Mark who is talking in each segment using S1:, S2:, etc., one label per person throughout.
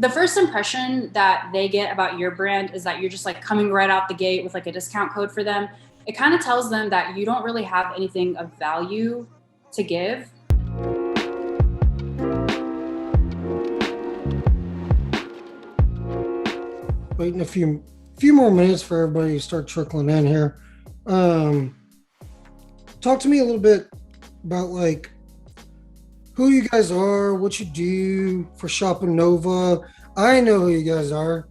S1: the first impression that they get about your brand is that you're just like coming right out the gate with like a discount code for them. It kind of tells them that you don't really have anything of value to give.
S2: Waiting a few more minutes for everybody to start trickling in here. Talk to me a little bit about like who you guys are, what you do for Shopanova. I know who you guys are,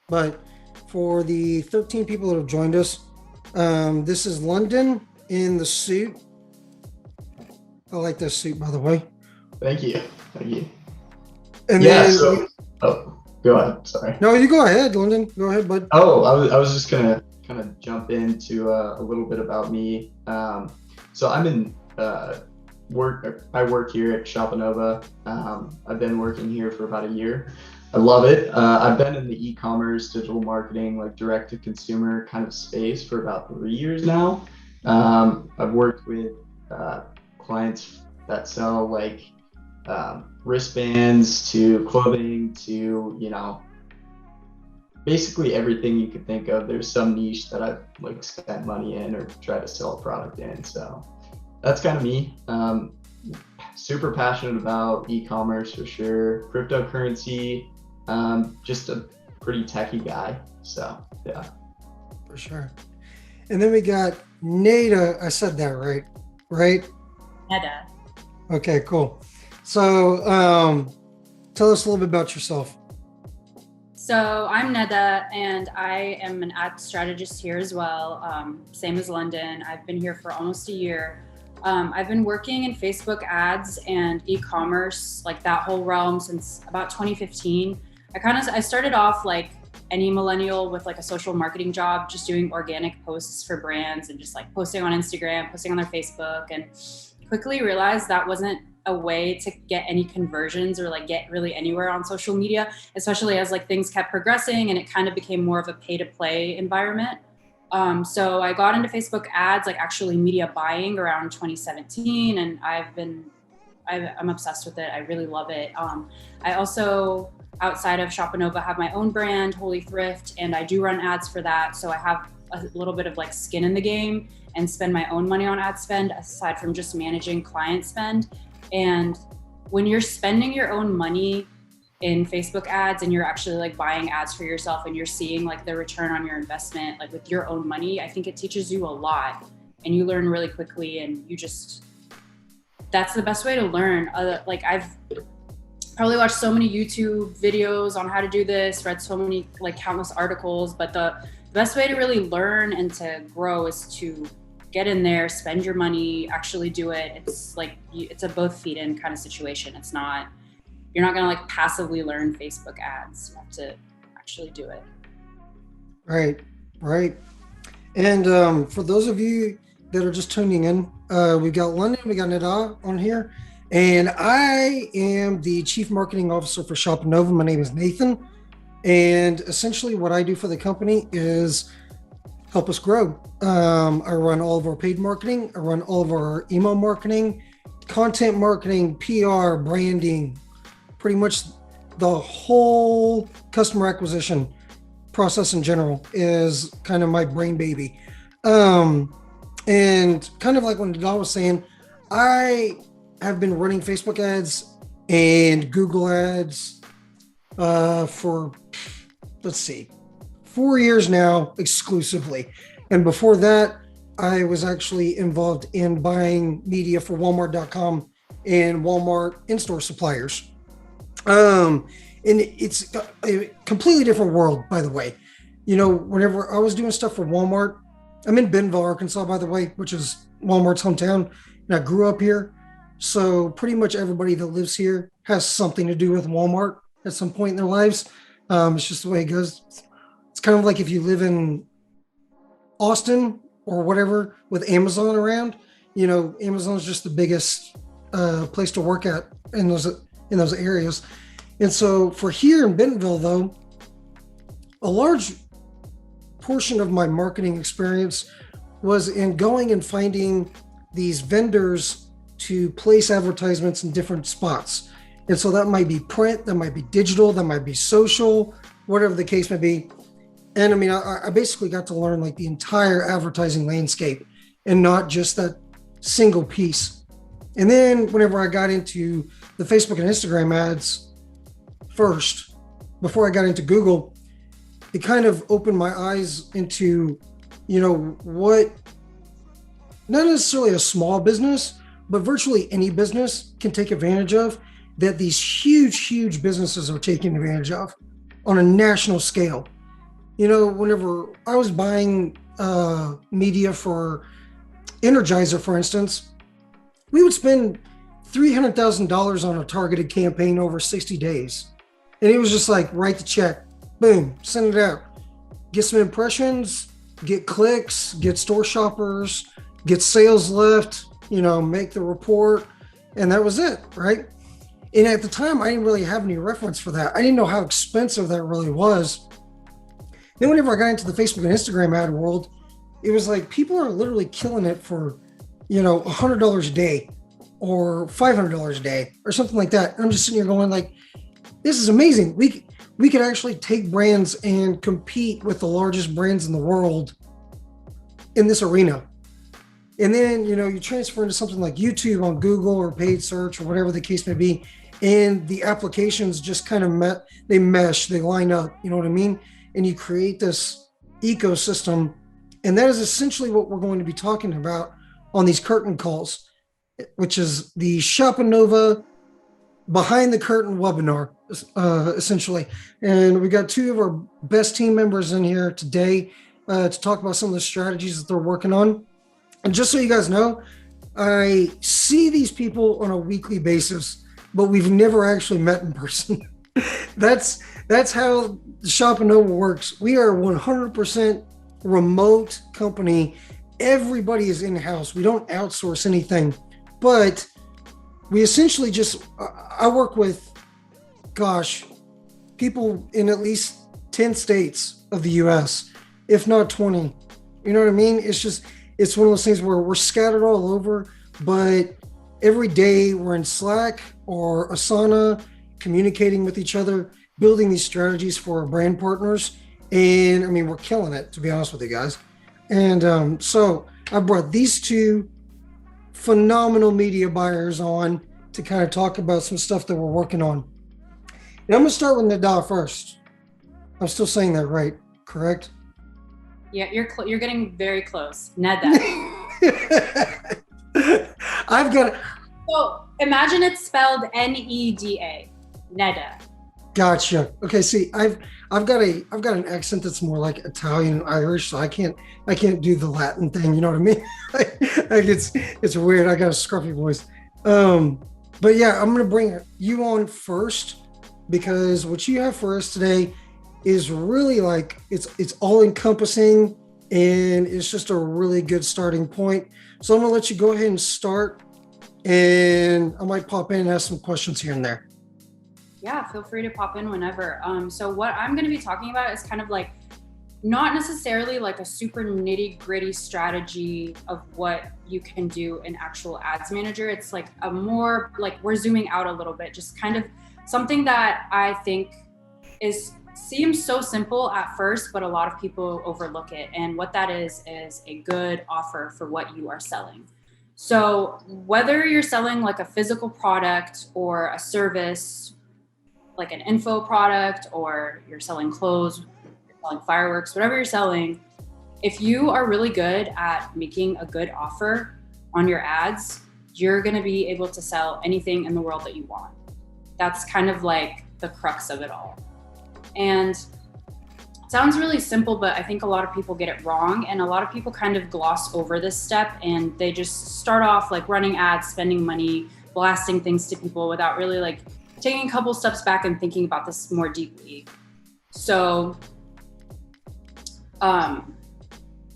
S2: but for the 13 people that have joined us, this is London in the suit. I like this suit, by the way.
S3: Thank you.
S2: And
S3: yeah.
S2: then,
S3: Go ahead. Sorry.
S2: No, you go ahead, London. Go ahead, bud.
S3: Oh, I was just gonna kind of jump into a little bit about me. So I'm in work. I work here at Shopanova. I've been working here for about a year. I love it. I've been in the e-commerce, digital marketing, like direct to consumer kind of space for about 3 years now. I've worked with clients that sell like wristbands to clothing to, basically everything you could think of. There's some niche that I've like spent money in or tried to sell a product in. So that's kind of me. Super passionate about e-commerce for sure. Cryptocurrency, just a pretty techie guy. So yeah.
S2: For sure. And then we got Nada. I said that right?
S1: Nada.
S2: Okay, cool. So tell us a little bit about yourself.
S1: So I'm Neda, and I am an ad strategist here as well, same as London. I've been here for almost a year. I've been working in Facebook ads and e-commerce, like that whole realm, since about 2015. I started off like any millennial with like a social marketing job, just doing organic posts for brands and just like posting on Instagram, posting on their Facebook, and quickly realized that wasn't a way to get any conversions or like get really anywhere on social media, especially as like things kept progressing and it kind of became more of a pay to play environment. So I got into Facebook ads, like actually media buying around 2017. And I'm obsessed with it. I really love it. I also, outside of Shopanova, have my own brand, Holy Thrift, and I do run ads for that. So I have a little bit of like skin in the game and spend my own money on ad spend aside from just managing client spend. And when you're spending your own money in Facebook ads and you're actually like buying ads for yourself and you're seeing like the return on your investment, like with your own money, I think it teaches you a lot and you learn really quickly, and that's the best way to learn. Like I've probably watched so many YouTube videos on how to do this, read so many like countless articles, but the best way to really learn and to grow is to get in there, spend your money, actually do it. It's like, it's a both feet in kind of situation. You're not going to like passively learn Facebook ads. You have to actually do it.
S2: Right. And for those of you that are just tuning in, we've got London, we got Nada on here, and I am the Chief Marketing Officer for Shopanova. My name is Nathan. And essentially what I do for the company is help us grow. I run all of our paid marketing. I run all of our email marketing, content marketing, PR, branding, pretty much the whole customer acquisition process in general is kind of my brain baby. And kind of like when Nadal was saying, I have been running Facebook ads and Google ads for, 4 years now exclusively. And before that, I was actually involved in buying media for Walmart.com and Walmart in-store suppliers. And it's a completely different world, by the way. Whenever I was doing stuff for Walmart, I'm in Bentonville, Arkansas, by the way, which is Walmart's hometown. And I grew up here. So pretty much everybody that lives here has something to do with Walmart at some point in their lives. It's just the way it goes. It's kind of like if you live in Austin or whatever with Amazon around, Amazon's just the biggest place to work at in those areas. And so for here in Bentonville, though, a large portion of my marketing experience was in going and finding these vendors to place advertisements in different spots. And so that might be print, that might be digital, that might be social, whatever the case may be. And I mean, I basically got to learn like the entire advertising landscape and not just that single piece. And then whenever I got into the Facebook and Instagram ads first, before I got into Google, it kind of opened my eyes into, what not necessarily a small business, but virtually any business can take advantage of, that these huge businesses are taking advantage of on a national scale. Whenever I was buying media for Energizer, for instance, we would spend $300,000 on a targeted campaign over 60 days. And it was just like, write the check, boom, send it out, get some impressions, get clicks, get store shoppers, get sales lift, make the report. And that was it, right? And at the time, I didn't really have any reference for that. I didn't know how expensive that really was. Then whenever I got into the Facebook and Instagram ad world, it was like people are literally killing it for, $100 a day or $500 a day or something like that. And I'm just sitting here going like, this is amazing. We could actually take brands and compete with the largest brands in the world in this arena. And then, you transfer into something like YouTube on Google or paid search or whatever the case may be. And the applications just kind of they mesh, they line up, you know what I mean? And you create this ecosystem. And that is essentially what we're going to be talking about on these curtain calls, which is the Shopanova behind the curtain webinar, essentially. And we got two of our best team members in here today to talk about some of the strategies that they're working on. And just so you guys know, I see these people on a weekly basis, but we've never actually met in person. That's how Shopanova works. We are 100% remote company. Everybody is in-house. We don't outsource anything, but we essentially I work with, people in at least 10 states of the US, if not 20. You know what I mean? It's one of those things where we're scattered all over, but every day we're in Slack or Asana, communicating with each other, building these strategies for our brand partners. And I mean, we're killing it, to be honest with you guys. And so I brought these two phenomenal media buyers on to kind of talk about some stuff that we're working on. And I'm going to start with Nada first. I'm still saying that right, correct?
S1: Yeah, you're getting very close. Neda.
S2: I've got it.
S1: So imagine it's spelled Neda. Neda.
S2: Gotcha. Okay, see, I've got an accent that's more like Italian and Irish, so I can't do the Latin thing, you know what I mean? like it's weird. I got a scruffy voice. But yeah, I'm gonna bring you on first because what you have for us today is really like it's all encompassing and it's just a really good starting point. So I'm gonna let you go ahead and start, and I might pop in and ask some questions here and there.
S1: Yeah, feel free to pop in whenever. So what I'm going to be talking about is kind of like not necessarily like a super nitty gritty strategy of what you can do in actual ads manager. It's like a more like we're zooming out a little bit, just kind of something that I think seems so simple at first, but a lot of people overlook it. And what that is a good offer for what you are selling. So whether you're selling like a physical product or a service, like an info product, or you're selling clothes, you're selling fireworks, whatever you're selling, if you are really good at making a good offer on your ads, you're going to be able to sell anything in the world that you want. That's kind of like the crux of it all. And it sounds really simple, but I think a lot of people get it wrong. And a lot of people kind of gloss over this step and they just start off like running ads, spending money, blasting things to people without really like taking a couple steps back and thinking about this more deeply. So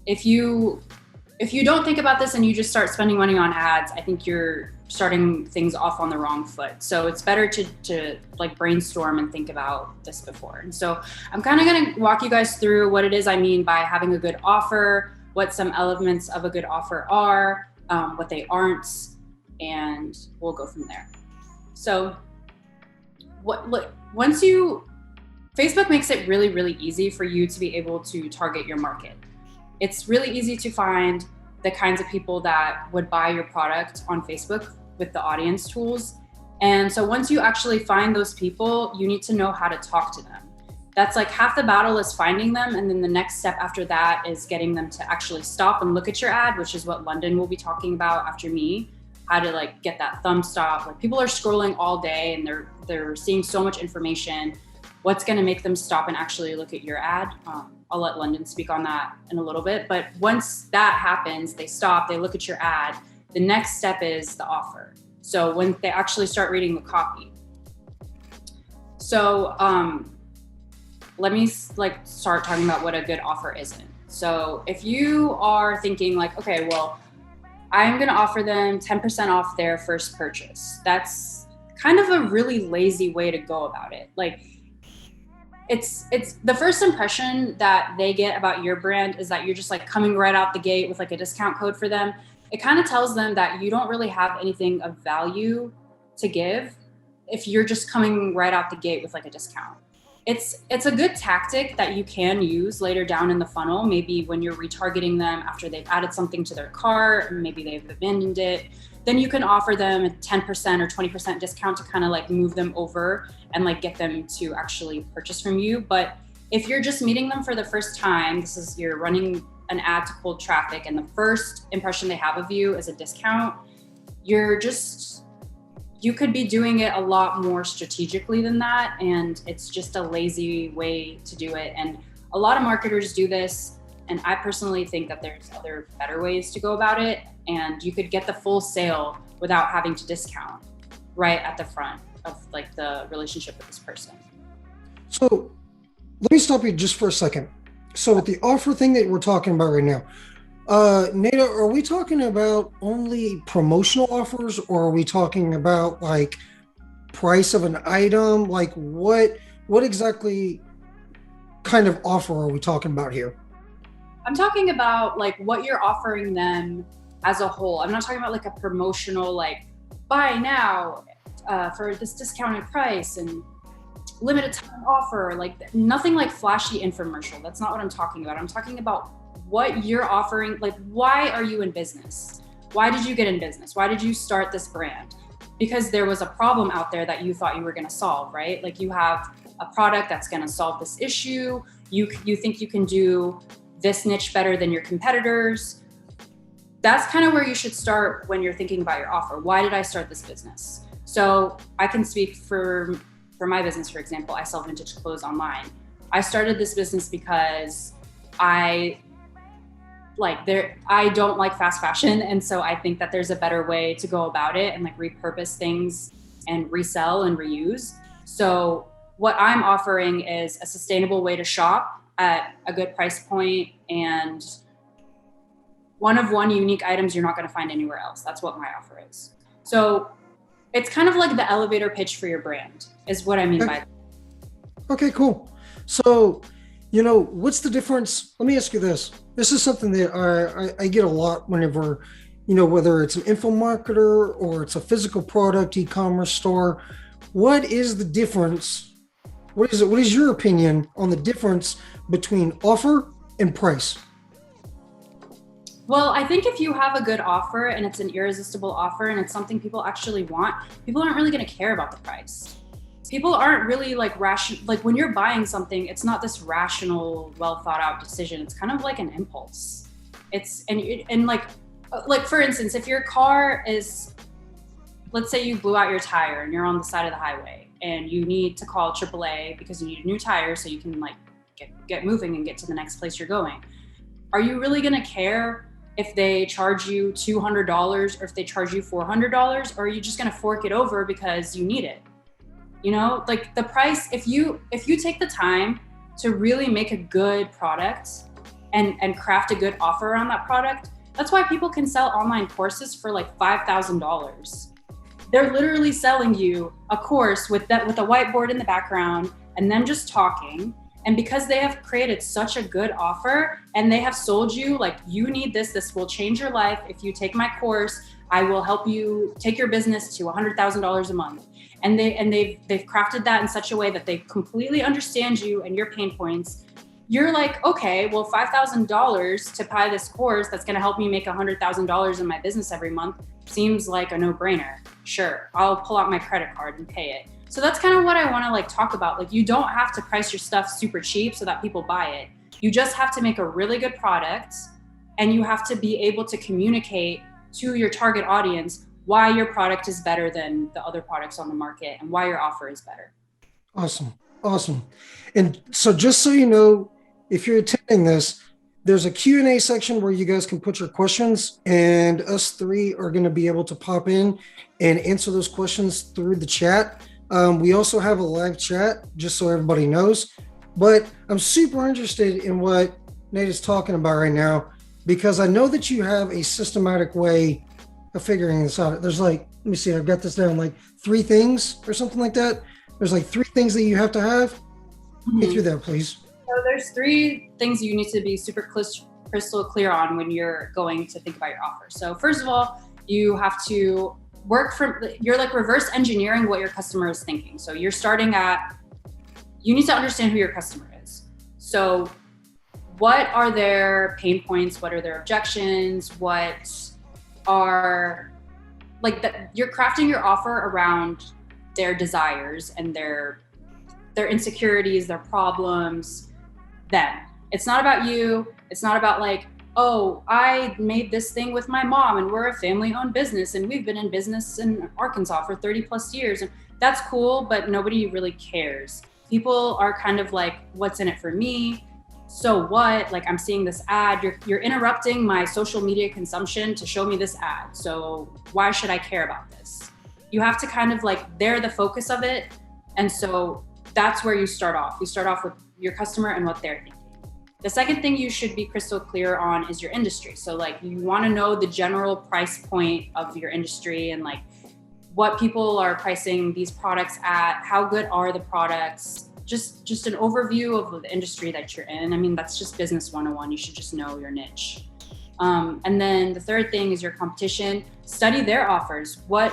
S1: if you don't think about this and you just start spending money on ads, I think you're starting things off on the wrong foot. So it's better to like brainstorm and think about this before. And so I'm kind of going to walk you guys through what it is I mean by having a good offer, what some elements of a good offer are, what they aren't, and we'll go from there. So Facebook makes it really, really easy for you to be able to target your market. It's really easy to find the kinds of people that would buy your product on Facebook with the audience tools. And so once you actually find those people, you need to know how to talk to them. That's like half the battle is finding them. And then the next step after that is getting them to actually stop and look at your ad, which is what London will be talking about after me, how to like get that thumb stop. Like people are scrolling all day and they're seeing so much information. What's going to make them stop and actually look at your ad? I'll let London speak on that in a little bit. But once that happens, they stop, they look at your ad. The next step is the offer. So when they actually start reading the copy. So let me start talking about what a good offer isn't. So if you are thinking like, okay, well, I'm going to offer them 10% off their first purchase. That's kind of a really lazy way to go about it. Like, it's the first impression that they get about your brand is that you're just like coming right out the gate with like a discount code for them. It kind of tells them that you don't really have anything of value to give if you're just coming right out the gate with like a discount. It's a good tactic that you can use later down in the funnel, maybe when you're retargeting them after they've added something to their cart, maybe they've abandoned it. Then you can offer them a 10% or 20% discount to kind of like move them over and like get them to actually purchase from you. But if you're just meeting them for the first time, you're running an ad to cold traffic and the first impression they have of you is a discount, you could be doing it a lot more strategically than that. And it's just a lazy way to do it. And a lot of marketers do this. And I personally think that there's other better ways to go about it. And you could get the full sale without having to discount right at the front of like the relationship with this person.
S2: So let me stop you just for a second. So with the offer thing that we're talking about right now, Nada, are we talking about only promotional offers, or are we talking about like price of an item? Like what exactly kind of offer are we talking about here?
S1: I'm talking about like what you're offering them as a whole. I'm not talking about like a promotional, like buy now for this discounted price and limited time offer, like nothing like flashy infomercial. That's not what I'm talking about. I'm talking about what you're offering. Like, why are you in business? Why did you get in business? Why did you start this brand? Because there was a problem out there that you thought you were going to solve, right? Like you have a product that's going to solve this issue. You think you can do this niche better than your competitors. That's kind of where you should start when you're thinking about your offer. Why did I start this business? So I can speak for my business, for example. I sell vintage clothes online. I started this business because I don't like fast fashion. And so I think that there's a better way to go about it and like repurpose things and resell and reuse. So what I'm offering is a sustainable way to shop at a good price point and one unique items you're not going to find anywhere else. That's what my offer is. So it's kind of like the elevator pitch for your brand is what I mean by that.
S2: Okay, cool. So, what's the difference? Let me ask you this. This is something that I get a lot whenever, whether it's an info marketer or it's a physical product, e-commerce store. What is the difference? What is your opinion on the difference between offer and price?
S1: Well, I think if you have a good offer and it's an irresistible offer and it's something people actually want, people aren't really going to care about the price. People aren't really like rational. Like when you're buying something, it's not this rational, well thought out decision. It's kind of like an impulse. And like for instance, if your car is, let's say you blew out your tire and you're on the side of the highway and you need to call AAA because you need a new tire so you can like get moving and get to the next place you're going. Are you really going to care if they charge you $200 or if they charge you $400, or are you just going to fork it over because you need it? Like the price, if you take the time to really make a good product and craft a good offer around that product, that's why people can sell online courses for like $5,000. They're literally selling you a course with a whiteboard in the background and them just talking. And because they have created such a good offer and they have sold you like, you need this will change your life. If you take my course, I will help you take your business to $100,000 a month. and they've crafted that in such a way that they completely understand you and your pain points, you're like, okay, well, $5,000 to buy this course that's going to help me make $100,000 in my business every month seems like a no-brainer. Sure, I'll pull out my credit card and pay it. So that's kind of what I want to like talk about. Like, you don't have to price your stuff super cheap so that people buy it. You just have to make a really good product, and you have to be able to communicate to your target audience why your product is better than the other products on the market and why your offer is better.
S2: Awesome. And so just so you know, if you're attending this, there's a Q&A section where you guys can put your questions, and us three are going to be able to pop in and answer those questions through the chat. We also have a live chat, just so everybody knows. But I'm super interested in what Nate is talking about right now, because I know that you have a systematic way of figuring this out. There's like, let me see, I've got this down, like 3 things or something like that. There's like 3 things that you have to have. Get through that, please.
S1: So there's 3 things you need to be super crystal clear on when you're going to think about your offer. So first of all, you have to you're like reverse engineering what your customer is thinking. So you're starting at, you need to understand who your customer is. So what are their pain points? What are their objections? What are like that? You're crafting your offer around their desires and their insecurities, their problems. Then it's not about you. It's not about like, oh, I made this thing with my mom and we're a family-owned business and we've been in business in Arkansas for 30 plus years. And that's cool, but nobody really cares. People are kind of like, what's in it for me? So what? Like, I'm seeing this ad. You're interrupting my social media consumption to show me this ad. So why should I care about this? You have to kind of like, they're the focus of it. And so that's where you start off. You start off with your customer and what they're thinking. The second thing you should be crystal clear on is your industry. So like, you want to know the general price point of your industry and like what people are pricing these products at, how good are the products, just an overview of the industry that you're in. I mean, that's just business 101. You should just know your niche. And then the third thing is your competition. Study their offers. How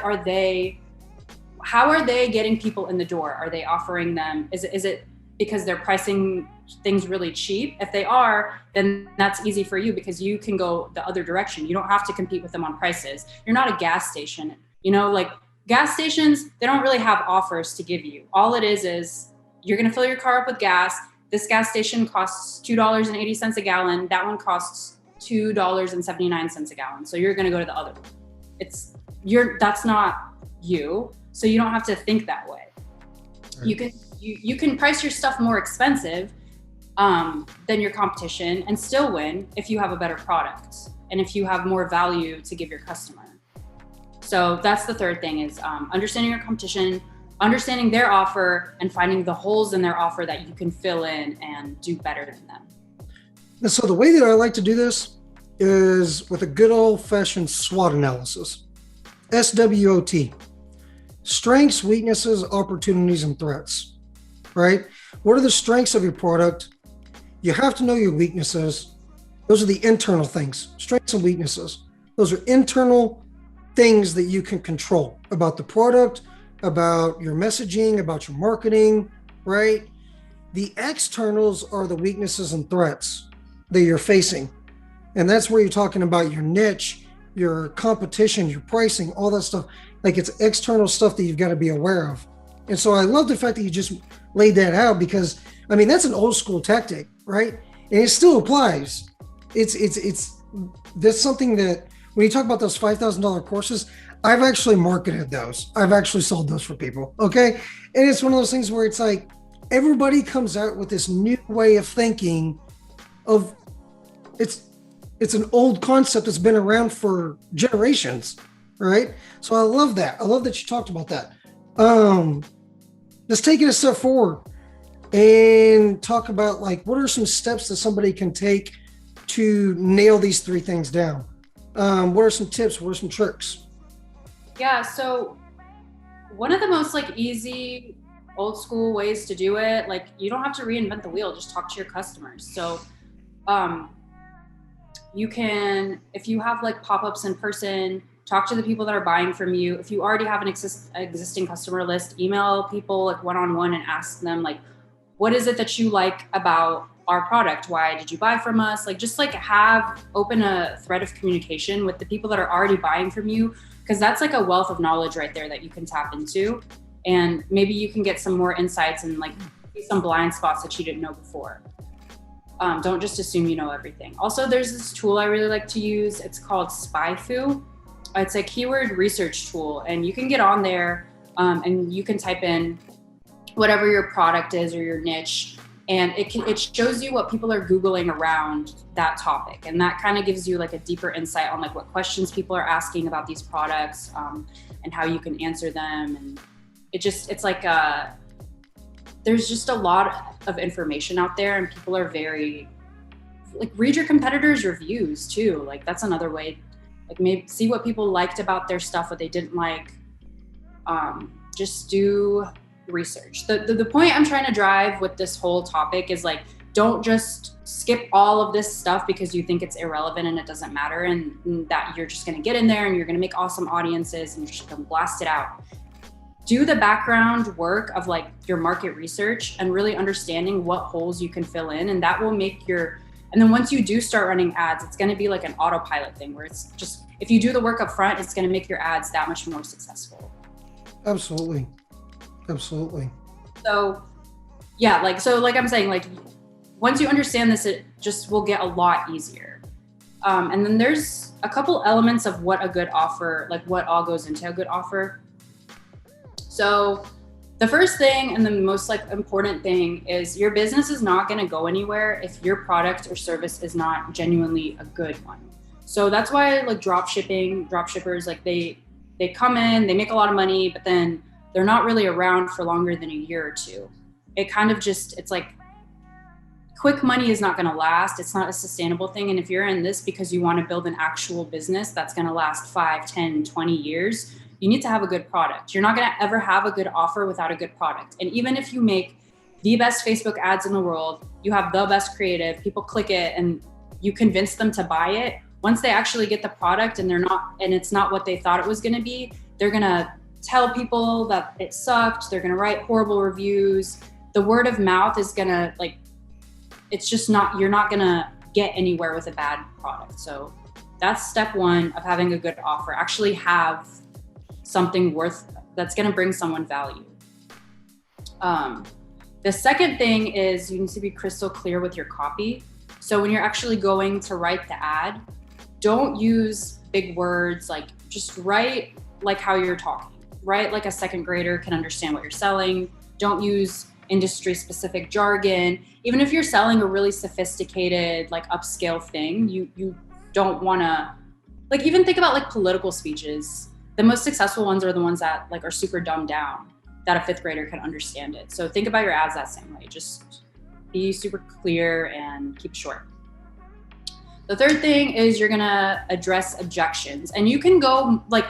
S1: are they getting people in the door? Are they offering them, is it because they're pricing things really cheap? If they are, then that's easy for you because you can go the other direction. You don't have to compete with them on prices. You're not a gas station. You know, like gas stations, they don't really have offers to give you. All it is you're going to fill your car up with gas. This gas station costs $2.80 a gallon. That one costs $2.79 a gallon. So you're going to go to the other one. That's not you. So you don't have to think that way. Right. You can price your stuff more expensive than your competition and still win if you have a better product and if you have more value to give your customer. So that's the third thing is understanding your competition, understanding their offer, and finding the holes in their offer that you can fill in and do better than them.
S2: And so the way that I like to do this is with a good old-fashioned SWOT analysis. SWOT. Strengths, weaknesses, opportunities, and threats. Right? What are the strengths of your product? You have to know your weaknesses. Those are the internal things, strengths and weaknesses. Those are internal things that you can control about the product, about your messaging, about your marketing, right? The externals are the weaknesses and threats that you're facing. And that's where you're talking about your niche, your competition, your pricing, all that stuff. Like it's external stuff that you've got to be aware of. And so I love the fact that you just laid that out because, I mean, that's an old school tactic, right? And it still applies. That's something that when you talk about those $5,000 courses, I've actually marketed those. I've actually sold those for people, okay? And it's one of those things where it's like, everybody comes out with this new way of thinking of, it's an old concept that's been around for generations, right? So I love that. I love that you talked about that. Let's take it a step forward and talk about like, what are some steps that somebody can take to nail these 3 things down? What are some tips? What are some tricks?
S1: Yeah. So one of the most like easy old school ways to do it, like you don't have to reinvent the wheel, just talk to your customers. So, you can, if you have like pop-ups in person, talk to the people that are buying from you. If you already have an existing customer list, email people like one-on-one and ask them like, what is it that you like about our product? Why did you buy from us? Like, just like open a thread of communication with the people that are already buying from you, because that's like a wealth of knowledge right there that you can tap into. And maybe you can get some more insights and like some blind spots that you didn't know before. Don't just assume you know everything. Also, there's this tool I really like to use. It's called SpyFu. It's a keyword research tool, and you can get on there and you can type in whatever your product is or your niche, and it shows you what people are Googling around that topic. And that kind of gives you like a deeper insight on like what questions people are asking about these products and how you can answer them. And it's like there's just a lot of information out there, and people are very like, read your competitors' reviews too. Like, that's another way, like maybe see what people liked about their stuff, what they didn't like. Just do research. The point I'm trying to drive with this whole topic is like, don't just skip all of this stuff because you think it's irrelevant and it doesn't matter, and that you're just going to get in there and you're going to make awesome audiences and you're just going to blast it out. Do the background work of like your market research and really understanding what holes you can fill in, and that will make and then once you do start running ads, it's going to be like an autopilot thing where it's just, if you do the work up front, it's going to make your ads that much more successful.
S2: Absolutely.
S1: So yeah, like I'm saying, like once you understand this, it just will get a lot easier. And then there's a couple elements of what a good offer, like what all goes into a good offer. So the first thing and the most like important thing is your business is not going to go anywhere if your product or service is not genuinely a good one. So that's why like dropshippers, like they come in, they make a lot of money, but then they're not really around for longer than a year or two. It kind of just, it's like quick money is not going to last. It's not a sustainable thing. And if you're in this because you want to build an actual business that's going to last 5, 10, 20 years, you need to have a good product. You're not going to ever have a good offer without a good product. And even if you make the best Facebook ads in the world, you have the best creative, people click it and you convince them to buy it. Once they actually get the product and it's not what they thought it was going to be, they're going to tell people that it sucked. They're going to write horrible reviews. The word of mouth is going to it's just not, you're not going to get anywhere with a bad product. So that's step one of having a good offer. Actually have something that's going to bring someone value. The second thing is you need to be crystal clear with your copy. So when you're actually going to write the ad, don't use big words, like just write like how you're talking. Write like a second grader can understand what you're selling. Don't use industry specific jargon. Even if you're selling a really sophisticated, like upscale thing, you don't want to, like, even think about like political speeches. The most successful ones are the ones that like are super dumbed down, that a fifth grader can understand it. So think about your ads that same way. Just be super clear and keep it short. The third thing is you're gonna address objections. And you can go like,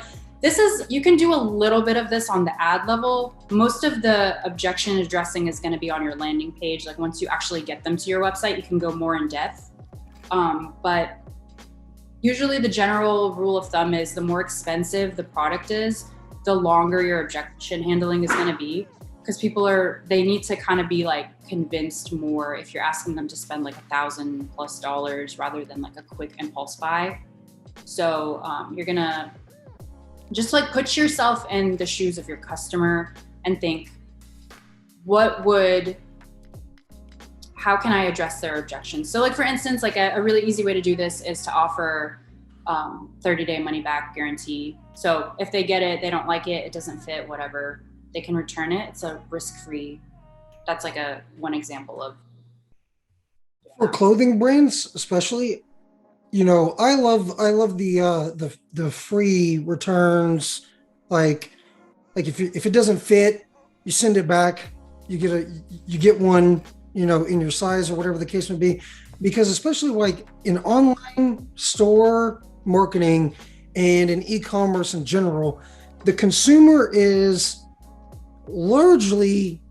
S1: you can do a little bit of this on the ad level. Most of the objection addressing is gonna be on your landing page. Like once you actually get them to your website, you can go more in depth. But usually the general rule of thumb is the more expensive the product is, the longer your objection handling is going to be, because they need to kind of be like convinced more if you're asking them to spend like $1,000+ rather than like a quick impulse buy. So you're going to just like put yourself in the shoes of your customer and think, how can I address their objections? So like, for instance, like a really easy way to do this is to offer 30-day money back guarantee. So if they get it, they don't like it, it doesn't fit, whatever, they can return it. It's a risk-free. That's like one example of.
S2: For clothing brands, especially, I love the free returns. Like if it doesn't fit, you send it back, you get one, in your size or whatever the case may be, because especially like in online store marketing and in e-commerce in general, the consumer is largely,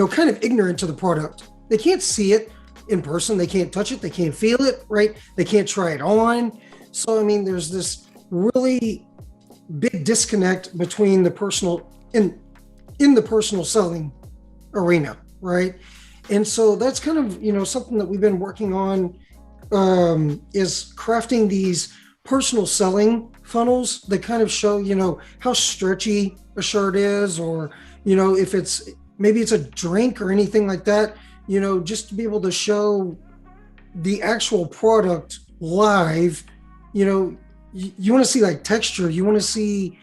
S2: kind of ignorant to the product. They can't see it in person. They can't touch it. They can't feel it, right? They can't try it on. So, I mean, there's this really big disconnect between the personal in the personal selling arena, right? And so that's kind of, something that we've been working on, is crafting these personal selling funnels that kind of show, how stretchy a shirt is, or, if maybe it's a drink or anything like that, just to be able to show the actual product live. You want to see like texture, you want to see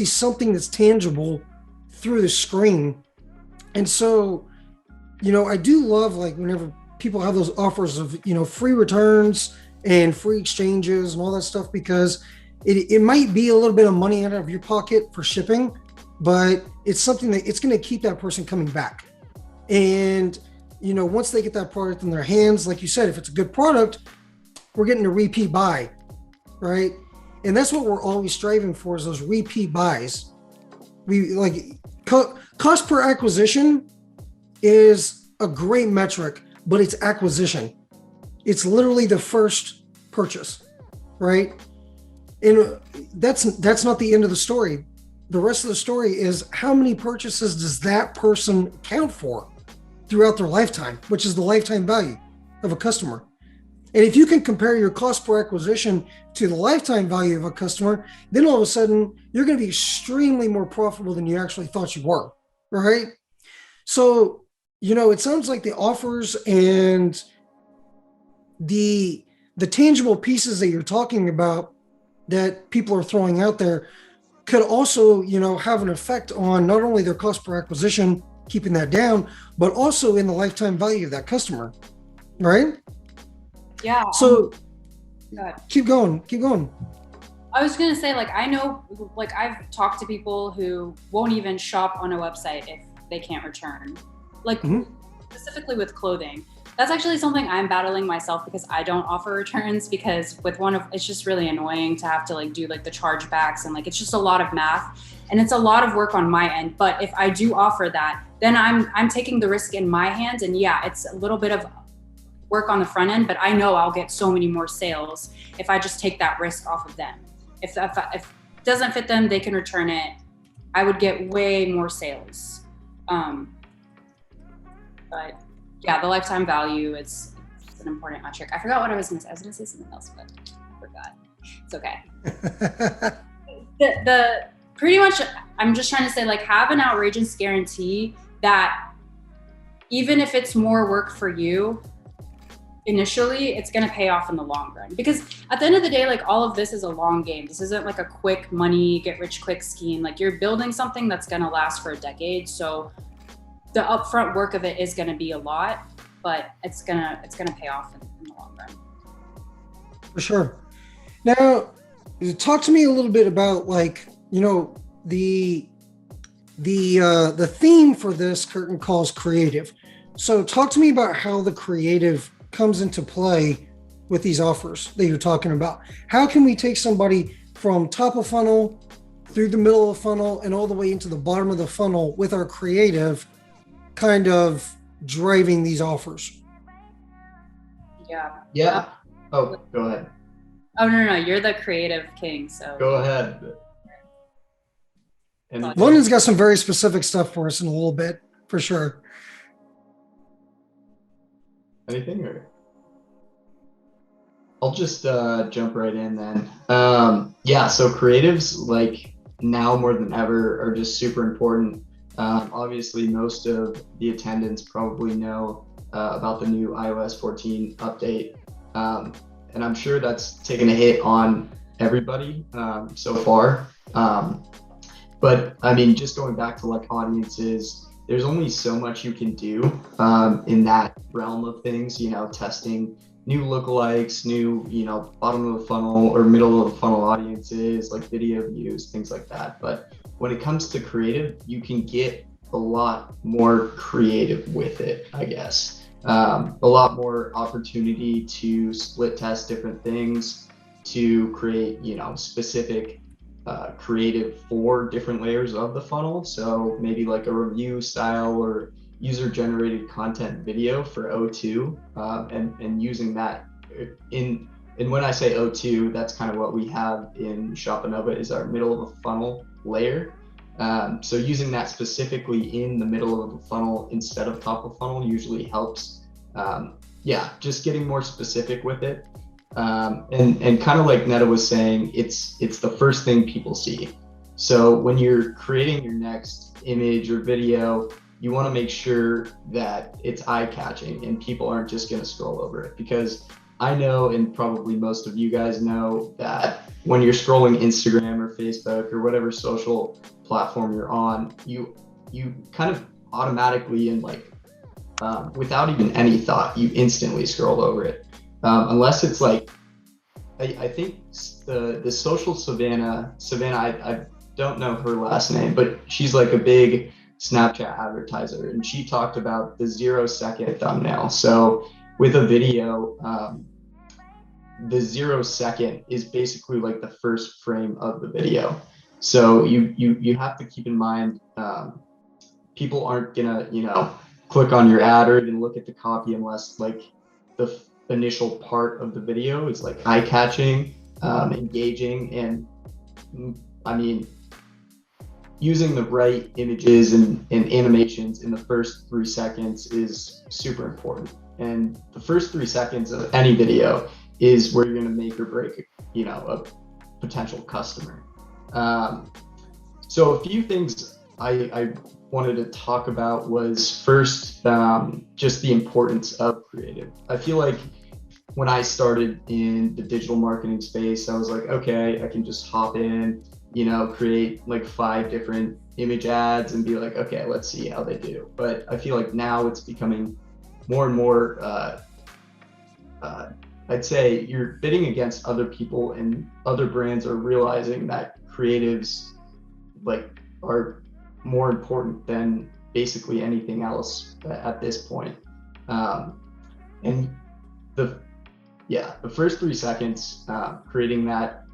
S2: something that's tangible through the screen. And so, I do love like whenever people have those offers of, free returns and free exchanges and all that stuff, because it might be a little bit of money out of your pocket for shipping, but it's something that it's going to keep that person coming back. And, once they get that product in their hands, like you said, if it's a good product, we're getting a repeat buy, right? And that's what we're always striving for, is those repeat buys. We like cost per acquisition is a great metric, but it's acquisition. It's literally the first purchase, right? And that's not the end of the story. The rest of the story is how many purchases does that person count for throughout their lifetime, which is the lifetime value of a customer. And if you can compare your cost per acquisition to the lifetime value of a customer, then all of a sudden you're going to be extremely more profitable than you actually thought you were, right? So, it sounds like the offers and the tangible pieces that you're talking about that people are throwing out there could also, have an effect on not only their cost per acquisition, keeping that down, but also in the lifetime value of that customer, right?
S1: Yeah.
S2: So keep going.
S1: I was going to say, I know, I've talked to people who won't even shop on a website if they can't return, specifically with clothing. That's actually something I'm battling myself, because I don't offer returns, because it's just really annoying to have to do the chargebacks, and it's just a lot of math, and it's a lot of work on my end. But if I do offer that, then I'm taking the risk in my hands, and yeah, it's a little bit of work on the front end, but I know I'll get so many more sales if I just take that risk off of them. If it doesn't fit them, they can return it. I would get way more sales. But yeah, the lifetime value, it's an important metric. I forgot what I was going to say. I was going to say something else, but I forgot. It's okay. the pretty much, I'm just trying to say, have an outrageous guarantee that even if it's more work for you, initially, it's going to pay off in the long run. Because at the end of the day, all of this is a long game. This isn't a quick money, get rich quick scheme. You're building something that's going to last for a decade. So the upfront work of it is going to be a lot, but it's going to pay off in the long run.
S2: For sure. Now, talk to me a little bit about the theme for this curtain call is creative. So talk to me about how the creative comes into play with these offers that you're talking about. How can we take somebody from top of funnel through the middle of the funnel and all the way into the bottom of the funnel with our creative kind of driving these offers?
S3: Yeah. Oh, go ahead.
S1: Oh, no, you're the creative king, so
S3: go ahead.
S2: London's got some very specific stuff for us in a little bit, for sure.
S3: Anything, or I'll just jump right in then. So creatives, now more than ever, are just super important. Obviously, most of the attendants probably know about the new iOS 14 update, and I'm sure that's taken a hit on everybody so far. But I mean, just going back to audiences, there's only so much you can do in that realm of things, testing new lookalikes, new, bottom of the funnel or middle of the funnel audiences, video views, things like that. But when it comes to creative, you can get a lot more creative with it, I guess. A lot more opportunity to split test different things, to create, specific creative for different layers of the funnel. So maybe a review style or user generated content video for O2, and using that in and when I say O2, that's kind of what we have in Shopanova is our middle of a funnel layer. So using that specifically in the middle of the funnel instead of top of funnel usually helps. Just getting more specific with it. And kind of like Netta was saying, it's the first thing people see. So when you're creating your next image or video, you want to make sure that it's eye-catching and people aren't just going to scroll over it, because I know, and probably most of you guys know, that when you're scrolling Instagram or Facebook or whatever social platform you're on, you kind of automatically and without even any thought, you instantly scroll over it. Unless it's like, I think the social Savannah, I don't know her last name, but she's like a big Snapchat advertiser, and she talked about the 0-second thumbnail. So with a video, the 0 second is basically like the first frame of the video. So you have to keep in mind, people aren't gonna, click on your ad or even look at the copy unless like the initial part of the video is like eye-catching, engaging, and I mean, using the right images and animations in the first 3 seconds is super important. And the first 3 seconds of any video is where you're going to make or break, a potential customer. So a few things I wanted to talk about was first, just the importance of creative. I feel like when I started in the digital marketing space, I was like, okay, I can just hop in, create like 5 different image ads and be like, okay, let's see how they do. But I feel like now it's becoming more and more, I'd say you're bidding against other people, and other brands are realizing that creatives are more important than basically anything else at this point. And the first 3 seconds, creating that,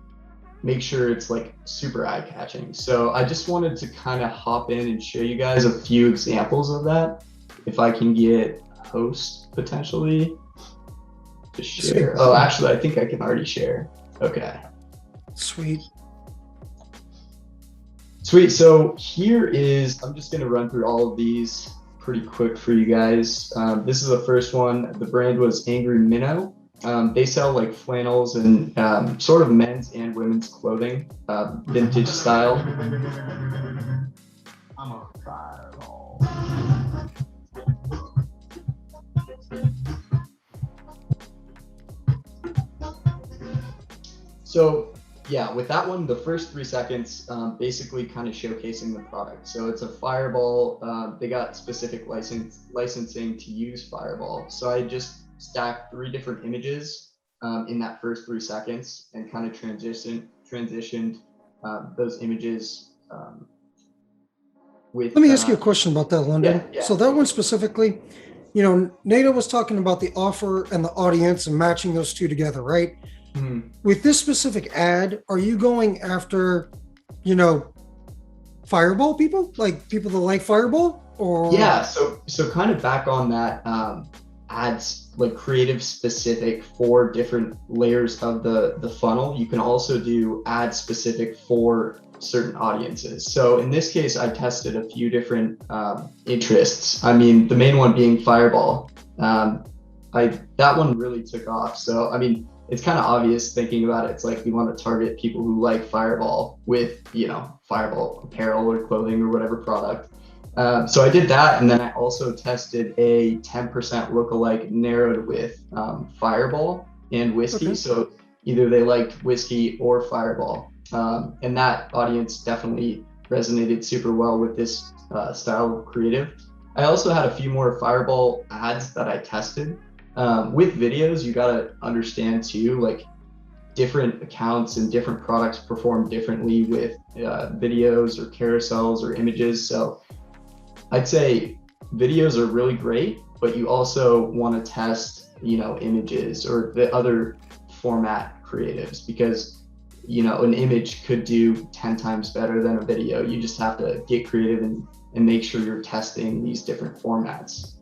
S3: make sure it's like super eye-catching. So I just wanted to kind of hop in and show you guys a few examples of that. If I can get host potentially to share. Oh, actually, I think I can already share. Okay.
S2: Sweet.
S3: So here is, I'm just going to run through all of these pretty quick for you guys. This is the first one. The brand was Angry Minnow. They sell like flannels and sort of men's and women's clothing, vintage style. I'm gonna try it all. So yeah, with that one, the first 3 seconds, basically kind of showcasing the product. So it's a Fireball. They got specific licensing to use Fireball. So I just stacked 3 different images in that first 3 seconds and kind of transitioned those images with.
S2: Let me ask you a question about that, London.
S3: Yeah.
S2: So that one specifically, Nada was talking about the offer and the audience and matching those two together, right?
S3: Mm-hmm.
S2: With this specific ad, are you going after, Fireball people, like people that like Fireball, or?
S3: Yeah. So kind of back on that, ads like creative specific for different layers of the funnel. You can also do ads specific for certain audiences. So in this case, I tested a few different interests. I mean, the main one being Fireball. That one really took off. So I mean, it's kind of obvious thinking about it. It's like we want to target people who like Fireball with, Fireball apparel or clothing or whatever product. So I did that, and then I also tested a 10% lookalike narrowed with Fireball and whiskey.
S2: Okay.
S3: So either they liked whiskey or Fireball, and that audience definitely resonated super well with this style of creative. I also had a few more Fireball ads that I tested. With videos, you gotta understand too, like different accounts and different products perform differently with videos or carousels or images. So I'd say videos are really great, but you also want to test, images or the other format creatives, because, an image could do 10 times better than a video. You just have to get creative and make sure you're testing these different formats.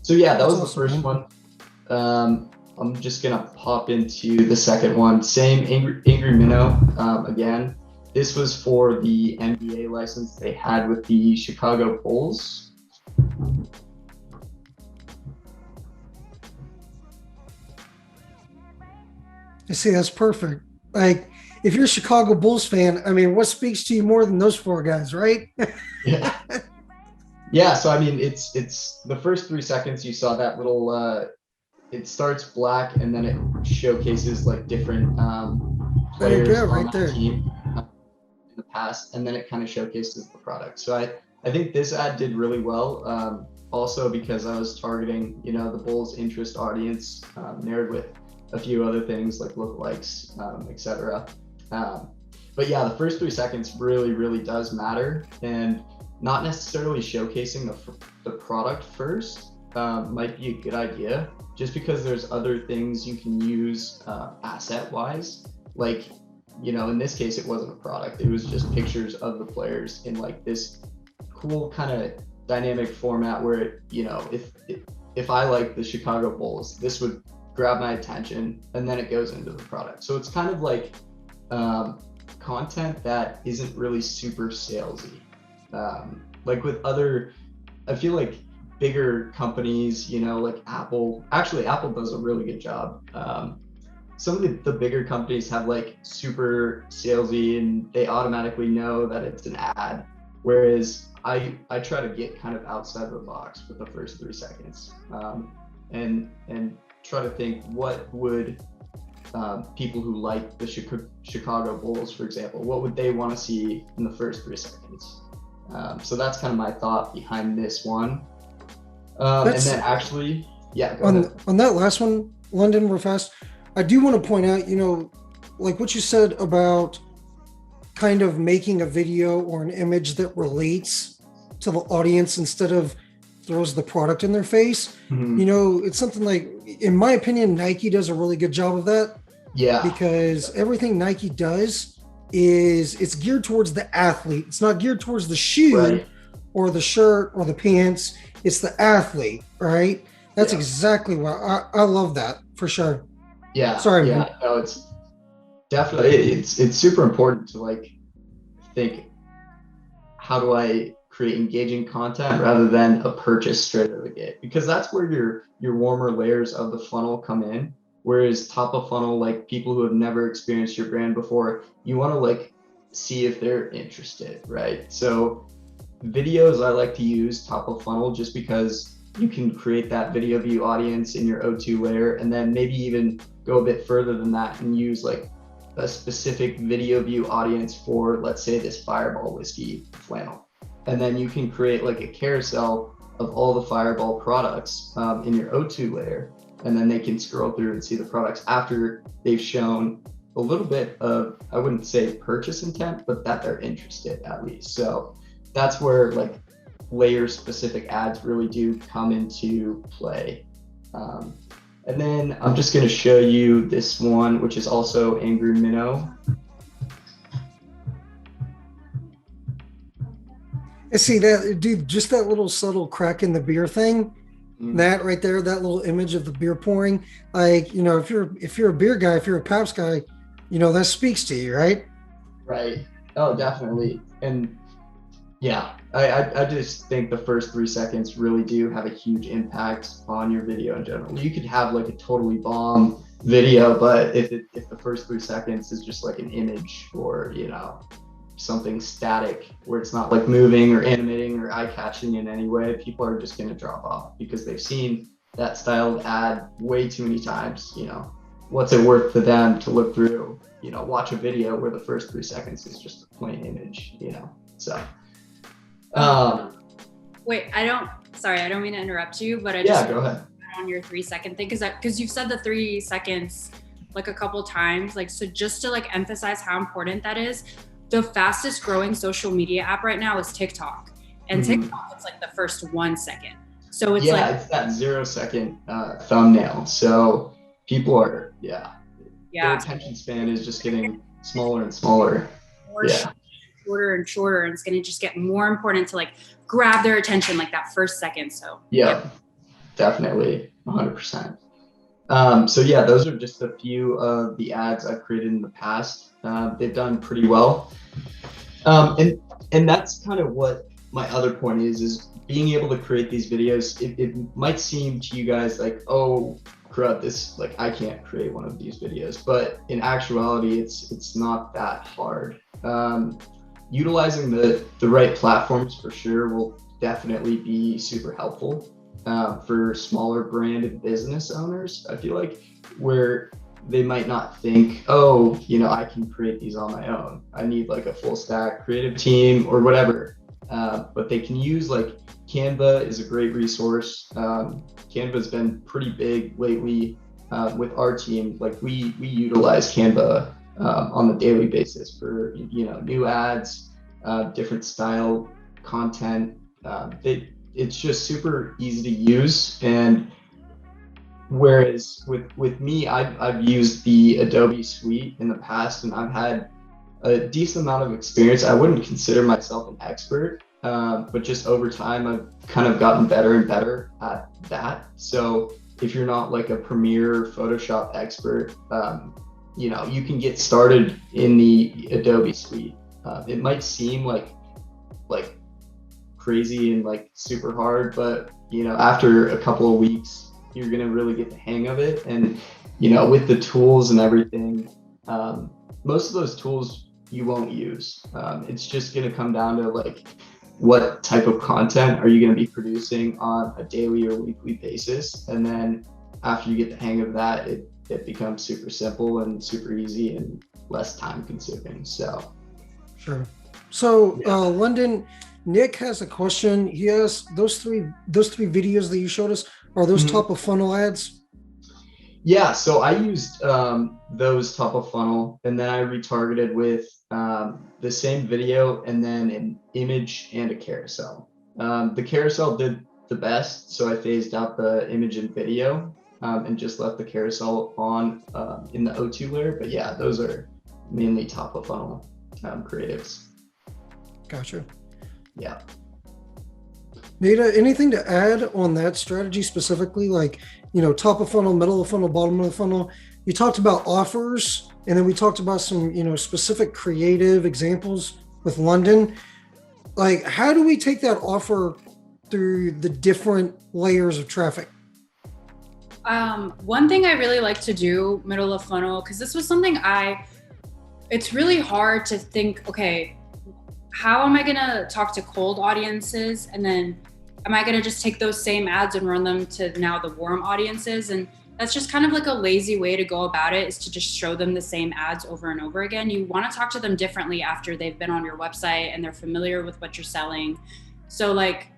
S3: So yeah, that was the first one. I'm just gonna pop into the second one. Same angry minnow again. This was for the NBA license they had with the Chicago Bulls.
S2: I see, that's perfect. Like, if you're a Chicago Bulls fan, I mean, what speaks to you more than those four guys, right?
S3: Yeah. Yeah. So I mean, it's the first 3 seconds you saw that little. It starts black and then it showcases like different players
S2: There you go,
S3: on
S2: right
S3: that
S2: there.
S3: team in the past, and then it kind of showcases the product. So I think this ad did really well. Also because I was targeting, you know, the Bulls interest audience, married with a few other things like lookalikes, etc. But yeah, the first 3 seconds really does matter, and not necessarily showcasing the product first might be a good idea, just because there's other things you can use asset wise. Like, you know, in this case, it wasn't a product. It was just pictures of the players in like this cool kind of dynamic format where, it, you know, if I like the Chicago Bulls, this would grab my attention, and then it goes into the product. So it's kind of like content that isn't really super salesy. Like with other, I feel like bigger companies, you know, like Apple. Actually, Apple does a really good job. Some of the bigger companies have like super salesy, and they automatically know that it's an ad. Whereas I try to get kind of outside the box with the first 3 seconds, and try to think, what would people who like the Chicago Bulls, for example, what would they want to see in the first 3 seconds? So that's kind of my thought behind this one. And then actually, yeah, go ahead.
S2: On that last one, London, real fast, I do want to point out, you know, like what you said about kind of making a video or an image that relates to the audience instead of throws the product in their face.
S3: Mm-hmm.
S2: You know, it's something like, in my opinion, Nike does a really good job of that.
S3: Yeah.
S2: Because everything Nike does is it's geared towards the athlete. It's not geared towards the shoe, right, or the shirt or the pants. It's the athlete, right? That's exactly what I love that for sure.
S3: Yeah.
S2: Sorry,
S3: yeah.
S2: man.
S3: No, it's definitely, it's super important to like think, how do I create engaging content rather than a purchase straight out of the gate? Because that's where your warmer layers of the funnel come in. Whereas top of funnel, like people who have never experienced your brand before, you want to like see if they're interested, right? So videos I like to use top of funnel, just because you can create that video view audience in your O2 layer, and then maybe even go a bit further than that and use like a specific video view audience for, let's say, this Fireball whiskey flannel. And then you can create like a carousel of all the Fireball products in your O2 layer. And then they can scroll through and see the products after they've shown a little bit of, I wouldn't say purchase intent, but that they're interested at least. So that's where like layer specific ads really do come into play. And then I'm just going to show you this one, which is also Angry Minnow.
S2: I see that, dude, just that little subtle crack in the beer thing. That right there, that little image of the beer pouring, like, you know, if you're a beer guy, if you're a Pabst guy, you know, that speaks to you, right?
S3: Right. Oh, definitely. And yeah, I just think the first 3 seconds really do have a huge impact on your video in general. You could have like a totally bomb video, but if the first 3 seconds is just like an image, or, you know, something static where it's not like moving or animating or eye-catching in any way, people are just going to drop off because they've seen that style of ad way too many times. You know, what's it worth to them to look through, you know, watch a video where the first 3 seconds is just a plain image, you know? So
S1: wait, I don't mean to interrupt you, but
S3: go ahead
S1: on your 3 second thing, because you've said the 3 seconds like a couple times, like, so just to like emphasize how important that is, the fastest growing social media app right now is TikTok, and TikTok, it's like the first 1 second. So it's
S3: it's that 0 second thumbnail. So people are, their attention span is just getting smaller and smaller.
S1: Shorter and shorter, and it's going to just get more important to like grab their attention like that first second. So
S3: yeah. Definitely 100%. So yeah, those are just a few of the ads I've created in the past. They've done pretty well. And that's kind of what my other point is being able to create these videos. It might seem to you guys like, oh crud, this, like, I can't create one of these videos, but in actuality, it's not that hard. Utilizing the right platforms for sure will definitely be super helpful for smaller branded business owners. I feel like where they might not think, oh, I can create these on my own. I need like a full stack creative team or whatever. But they can use, like, Canva is a great resource. Canva's been pretty big lately with our team. Like we utilize Canva on a daily basis for new ads, different style content. It's just super easy to use. And whereas with me, I've used the Adobe suite in the past, and I've had a decent amount of experience. I wouldn't consider myself an expert, but just over time, I've kind of gotten better and better at that. So if you're not like a premier Photoshop expert, you can get started in the Adobe suite. It might seem like crazy and like super hard, but after a couple of weeks, you're gonna really get the hang of it. And with the tools and everything, most of those tools you won't use. It's just gonna come down to like, what type of content are you going to be producing on a daily or weekly basis? And then after you get the hang of that, it becomes super simple and super easy and less time consuming. So
S2: Sure. So London, Nick has a question. He asked, those three videos that you showed us, are those top of funnel ads?
S3: Yeah, so I used those top of funnel, and then I retargeted with the same video and then an image and a carousel. The carousel did the best, so I phased out the image and video and just left the carousel on in the O2 layer. But yeah, those are mainly top of funnel creatives.
S2: Gotcha.
S3: Yeah.
S2: Nada, anything to add on that strategy specifically? Like, top of funnel, middle of funnel, bottom of the funnel. You talked about offers, and then we talked about some, specific creative examples with London. Like, how do we take that offer through the different layers of traffic?
S1: One thing I really like to do middle of funnel, because this was something it's really hard to think, okay, how am I going to talk to cold audiences? And then am I going to just take those same ads and run them to now the warm audiences? And that's just kind of like a lazy way to go about it, is to just show them the same ads over and over again. You want to talk to them differently after they've been on your website and they're familiar with what you're selling. So like,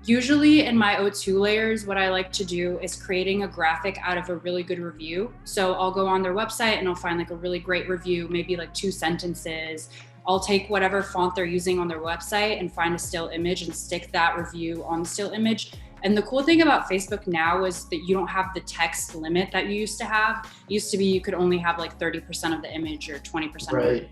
S1: usually in my O2 layers, what I like to do is creating a graphic out of a really good review. So I'll go on their website and I'll find like a really great review, maybe like 2 sentences. I'll take whatever font they're using on their website and find a still image and stick that review on the still image. And the cool thing about Facebook now is that you don't have the text limit that you used to have. It used to be you could only have like 30% of the image or 20%
S3: Right.
S1: of it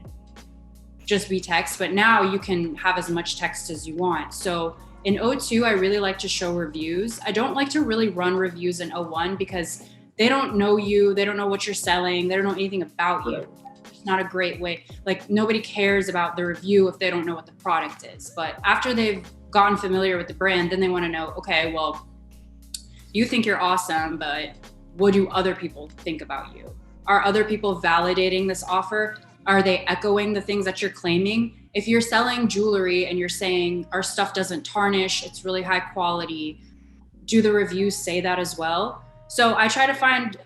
S1: just be text, but now you can have as much text as you want. So in O2, I really like to show reviews. I don't like to really run reviews in O1 because they don't know you, they don't know what you're selling, they don't know anything about you. It's not a great way. Like, nobody cares about the review if they don't know what the product is. But after they've gotten familiar with the brand, then they want to know, okay, well, you think you're awesome, but what do other people think about you? Are other people validating this offer? Are they echoing the things that you're claiming? If you're selling jewelry and you're saying our stuff doesn't tarnish, it's really high quality, do the reviews say that as well? So I try to find,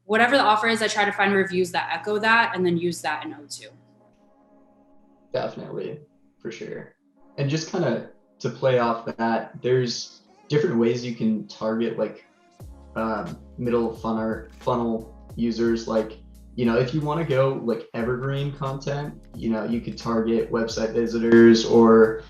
S1: whatever the offer is, I try to find reviews that echo that and then use that in O2.
S3: Definitely, for sure. And just kind of to play off that, there's different ways you can target like middle funnel users. Like, if you want to go like evergreen content, you could target website visitors or,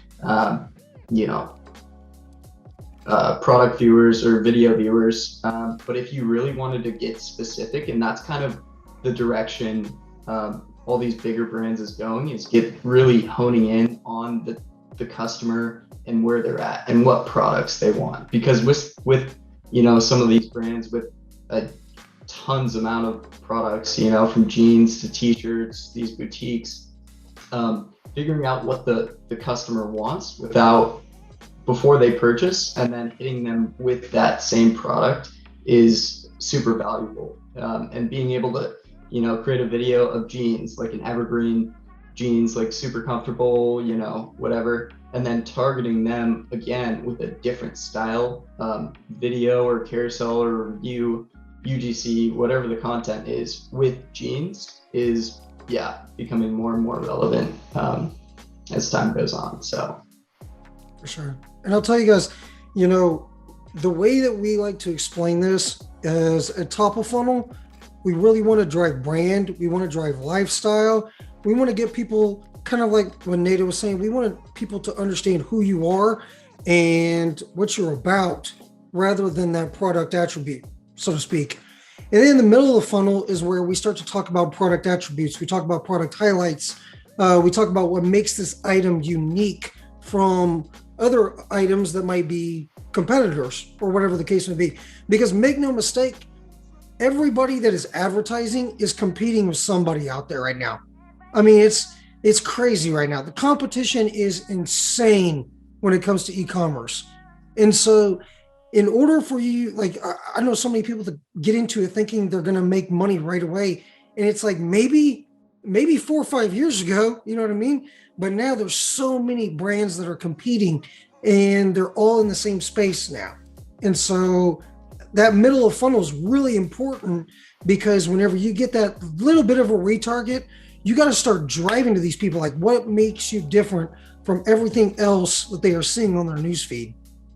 S3: product viewers or video viewers. But if you really wanted to get specific, and that's kind of the direction all these bigger brands is going, is get really honing in on the customer and where they're at and what products they want. Because with some of these brands with a tons amount of products, you know, from jeans to t-shirts, these boutiques, figuring out what the customer wants before they purchase, and then hitting them with that same product is super valuable. And being able to, you know, create a video of jeans, like an evergreen jeans, like super comfortable, you know, whatever, and then targeting them again with a different style video or carousel or review, UGC, whatever the content is with jeans is, yeah, becoming more and more relevant as time goes on. So
S2: for sure. And I'll tell you guys, you know, the way that we like to explain this is at top of funnel, we really want to drive brand. We want to drive lifestyle. We want to get people, kind of like what Nada was saying, we want people to understand who you are and what you're about rather than that product attribute, so to speak. And then in the middle of the funnel is where we start to talk about product attributes. We talk about product highlights. We talk about what makes this item unique from other items that might be competitors or whatever the case may be. Because make no mistake, everybody that is advertising is competing with somebody out there right now. I mean, it's crazy right now. The competition is insane when it comes to e-commerce. And so in order for you, like, I know so many people that get into it thinking they're going to make money right away. And it's like, maybe 4 or 5 years ago, you know what I mean? But now there's so many brands that are competing and they're all in the same space now. And so that middle of funnel is really important, because whenever you get that little bit of a retarget, you got to start driving to these people. Like, what makes you different from everything else that they are seeing on their newsfeed,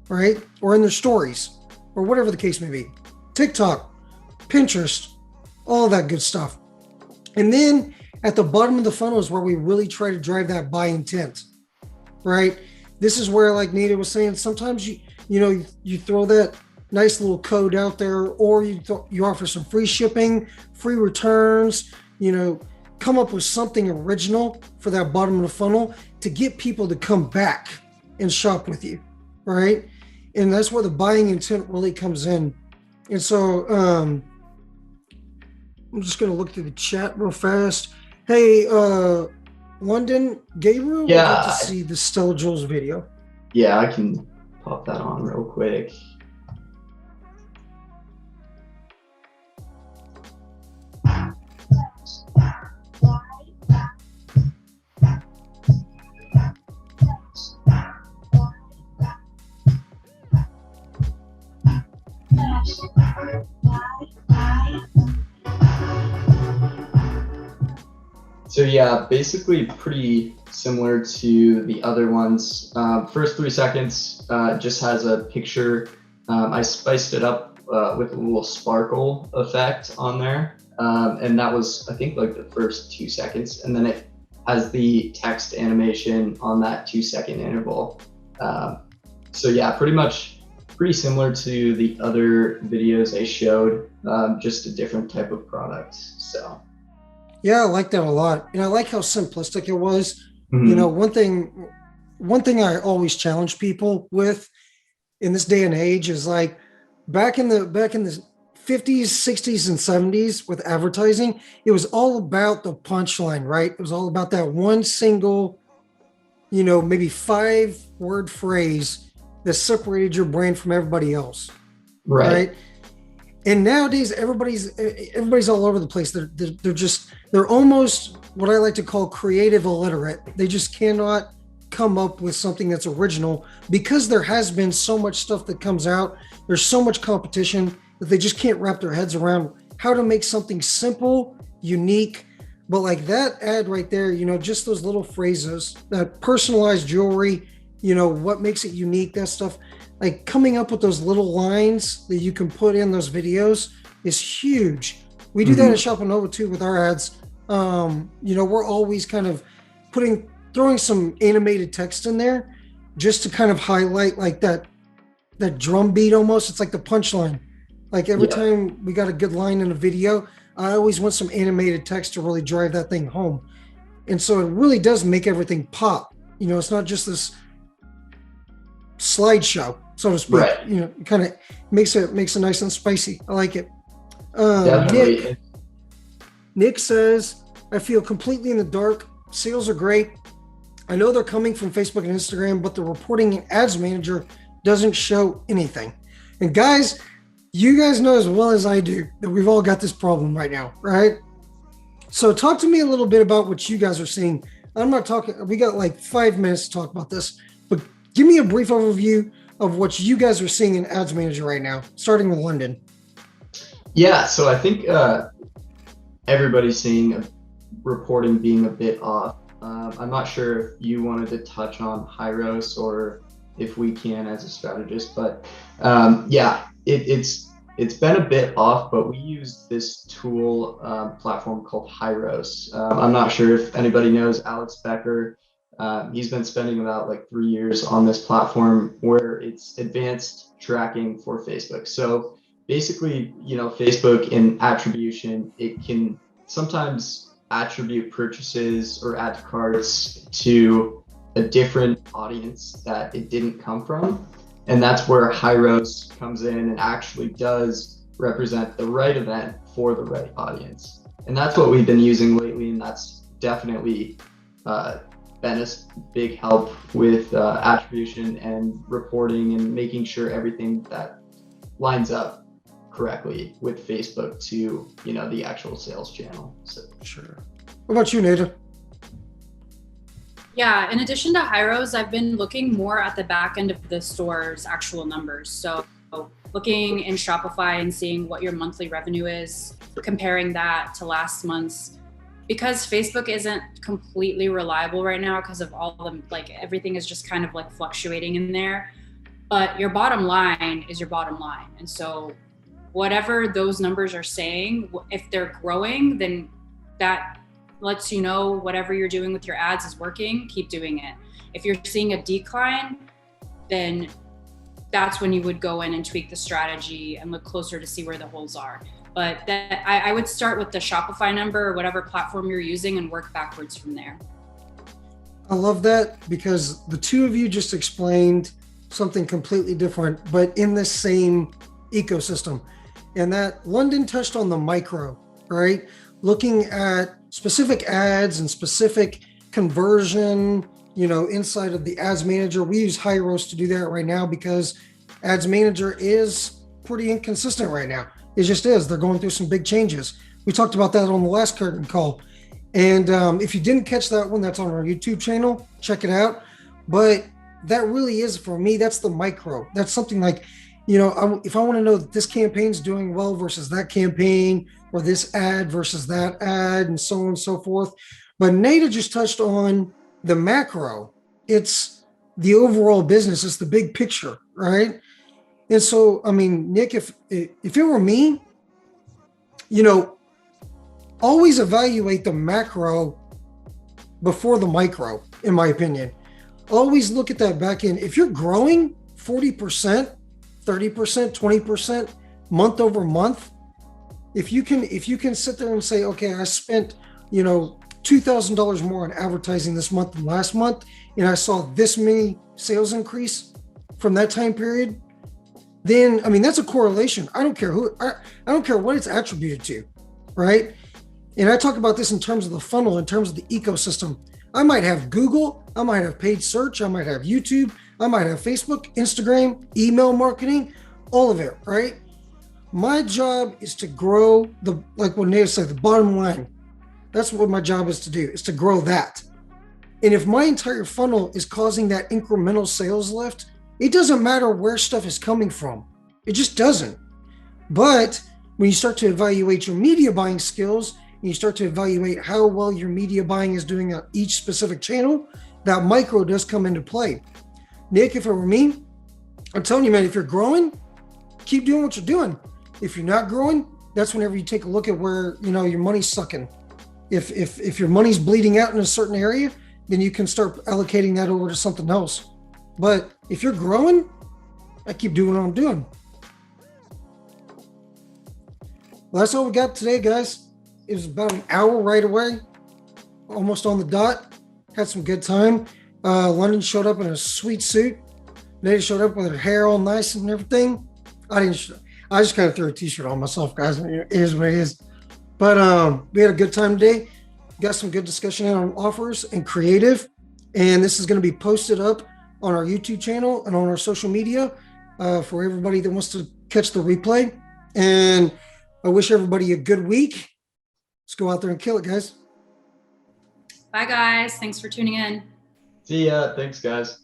S2: right? Or in their stories, or whatever the case may be. TikTok, Pinterest, all that good stuff. And then at the bottom of the funnel is where we really try to drive that buy intent, right? This is where, like Nita was saying, sometimes you throw that nice little code out there, or you offer some free shipping, free returns, you know, come up with something original for that bottom of the funnel to get people to come back and shop with you, right? And that's where the buying intent really comes in. And so I'm just going to look through the chat real fast. Hey, London, Gabriel,
S3: yeah,
S2: I'd like to see the Stella Jules video.
S3: Yeah, I can pop that on real quick. So yeah, basically pretty similar to the other ones. First 3 seconds just has a picture. I spiced it up with a little sparkle effect on there. And that was, I think, like the first 2 seconds. And then it has the text animation on that 2-second interval. So yeah, pretty similar to the other videos I showed, just a different type of product. So
S2: yeah, I like that a lot. And I like how simplistic it was.
S3: mm-hmm.
S2: You know, one thing I always challenge people with in this day and age is, like, back in the 50s, 60s, and 70s with advertising, it was all about the punchline, right? It was all about that one single, you know, maybe 5-word phrase that separated your brand from everybody else. Right? And nowadays, everybody's all over the place. They're almost what I like to call creative illiterate. They just cannot come up with something that's original, because there has been so much stuff that comes out. There's so much competition that they just can't wrap their heads around how to make something simple, unique. But like that ad right there, you know, just those little phrases, that personalized jewelry, you know, what makes it unique, that stuff. Like, coming up with those little lines that you can put in those videos is huge. We do that at Shopanova too with our ads. You know, we're always kind of throwing some animated text in there just to kind of highlight, like, that drum beat almost. It's like the punchline. Like, every time we got a good line in a video, I always want some animated text to really drive that thing home. And so it really does make everything pop. You know, it's not just this slideshow, so to speak. Right. You know, it kind of makes it nice and spicy. I like it.
S3: Definitely.
S2: Nick says, I feel completely in the dark. Sales are great. I know they're coming from Facebook and Instagram, but the reporting in Ads Manager doesn't show anything. And guys, you guys know as well as I do that we've all got this problem right now, right? So talk to me a little bit about what you guys are seeing. I'm not talking, we got like 5 minutes to talk about this, but give me a brief overview of what you guys are seeing in Ads Manager right now, starting with London.
S3: Yeah, so I think everybody's seeing reporting being a bit off. I'm not sure if you wanted to touch on Hyros or if we can as a strategist, but yeah, it's been a bit off, but we use this tool platform called Hyros. I'm not sure if anybody knows Alex Becker. He's been spending about like 3 years on this platform where it's advanced tracking for Facebook. So basically, Facebook in attribution, it can sometimes attribute purchases or add to carts to a different audience that it didn't come from. And that's where Hyros comes in and actually does represent the right event for the right audience. And that's what we've been using lately. And that's definitely been a big help with attribution and reporting and making sure everything that lines up correctly with Facebook to, the actual sales channel. So.
S2: Sure. What about you, Nada?
S1: Yeah, in addition to Hyros, I've been looking more at the back end of the store's actual numbers. So looking in Shopify and seeing what your monthly revenue is, comparing that to last month's, because Facebook isn't completely reliable right now because of all of them, like everything is just kind of like fluctuating in there. But your bottom line is your bottom line. And so whatever those numbers are saying, if they're growing, then that lets you know whatever you're doing with your ads is working, keep doing it. If you're seeing a decline, then that's when you would go in and tweak the strategy and look closer to see where the holes are. But I would start with the Shopify number or whatever platform you're using and work backwards from there.
S2: I love that because the two of you just explained something completely different, but in the same ecosystem. And that London touched on the micro, right? Looking at specific ads and specific conversion, inside of the Ads Manager. We use Hyros to do that right now because Ads Manager is pretty inconsistent right now. It just is. They're going through some big changes. We talked about that on the last curtain call. And if you didn't catch that one, that's on our YouTube channel. Check it out. But that really is, for me, that's the micro. That's something like, if I want to know that this campaign's doing well versus that campaign, or this ad versus that ad, and so on and so forth. But Nada just touched on the macro. It's the overall business. It's the big picture, right? And so, Nick, if it were me, always evaluate the macro before the micro, in my opinion. Always look at that back end. If you're growing 40%, 30%, 20% month over month, if you can sit there and say, okay, I spent, $2,000 more on advertising this month than last month, and I saw this many sales increase from that time period, then, that's a correlation. I don't care I don't care what it's attributed to, right? And I talk about this in terms of the funnel, in terms of the ecosystem. I might have Google, I might have paid search, I might have YouTube, I might have Facebook, Instagram, email marketing, all of it, right? My job is to grow like what Nate said, the bottom line. That's what my job is to do, is to grow that. And if my entire funnel is causing that incremental sales lift, it doesn't matter where stuff is coming from. It just doesn't. But when you start to evaluate your media buying skills, and you start to evaluate how well your media buying is doing on each specific channel, that micro does come into play. Nick, if it were me, I'm telling you, man, if you're growing, keep doing what you're doing. If you're not growing, that's whenever you take a look at where, your money's sucking. If your money's bleeding out in a certain area, then you can start allocating that over to something else. But if you're growing, I keep doing what I'm doing. Well, that's all we got today, guys. It was about an hour right away, almost on the dot. Had some good time. London showed up in a sweet suit. Nada showed up with her hair all nice and everything. I I just kind of threw a t-shirt on myself, guys. It is what it is. But we had a good time today. Got some good discussion on offers and creative. And this is going to be posted up on our YouTube channel and on our social media for everybody that wants to catch the replay. And I wish everybody a good week. Let's go out there and kill it, guys.
S1: Bye, guys. Thanks for tuning in.
S3: See ya. Thanks, guys.